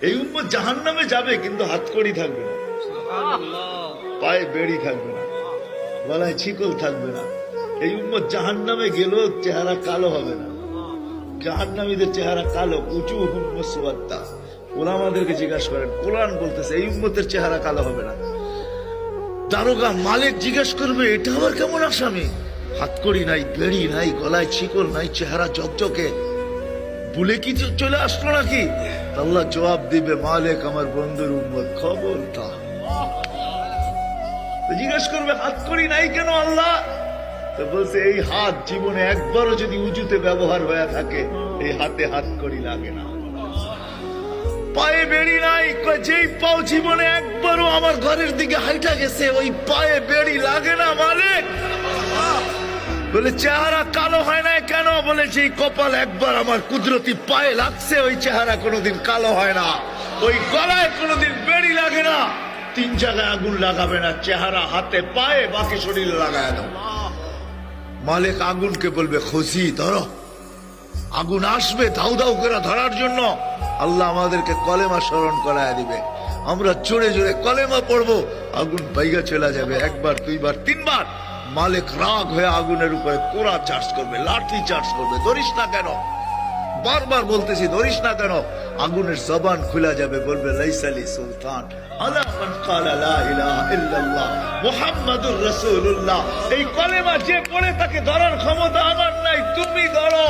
এই উম্মত জাহান্নামে যাবে, কিন্তু হাতকড়ি থাকবে না, পায়ে বেড়ি থাকবে না, গলায় ছিকল থাকবে না। এই উম্মত জাহান্নামে গেলেও চেহারা কালো হবে না। জাহান্নামীদের চেহারা কালো, উঁচু হুম্মসওয়াত্তা। ওলামাদেরকে জিজ্ঞাসা করেন, কোরআন বলতেছে এই উম্মতের চেহারা কালো হবে না। দারোগা মালিক জিজ্ঞেস করবে, এটা আবার কেমন আসামি? হাতকড়ি নাই, বেড়ি নাই, গলায় ছিকল নাই, চেহারা চকচকে, ভুলে কি চলে আসলো নাকি? আল্লাহ জবাব দিবে, মালিক আমার বন্ধুর উম্মত, খবরদার। জিজ্ঞেস করবে, হাতকড়ি নাই কেন আল্লাহ? তো বলছে, এই হাত জীবনে একবারও যদি উঁচুতে ব্যবহার হয়ে থাকে, এই হাতে হাতকড়ি লাগে না। পায়ে বেড়ি নাই, যেই পাও জীবনে একবারও আমার ঘরের দিকে হাইটা গেছে, ওই পায়ে বেড়ি লাগে না মালিক। বলে, চেহারা কালো হয় না কেন? বলে, সেই কপাল একবার আমার কুদরতি পায়ে লাগছে, ওই চেহারা কোনোদিন কালো হয় না। ওই গলায় কোনোদিন বেড়ি লাগে না। 3 জায়গায় আগুন লাগাবে না, চেহারা, হাতে, পায়ে, বাকি শরীরে লাগায় দাও। মালিক আগুনকে বলবে, খুশি ধরো। আগুন আসবে ধাউ ধাউ করে ধরার জন্য। আল্লাহ আমাদেরকে কলেমা স্মরণ করায় দিবে, আমরা জোরে জোরে কলেমা পড়বো, আগুন বাইগা চলে যাবে। 1 বার 2 বার 3 বার। মালিক রাগ হয়ে আগুনের উপরে কোড়া চার্জ করবে, লাঠি চার্জ করবে। ধরিস না কেন? বারবার বলতেছি, ধরিস না কেন? আগুনের জবান খুলে যাবে, বলবে, লাইসালি সুলতান আলা মান ক্বালা লা ইলাহা ইল্লাল্লাহ মুহাম্মাদুর রাসূলুল্লাহ। এই কলেমা যে পড়ে তাকে ধরার ক্ষমতা আমার নাই, তুমি ধরো।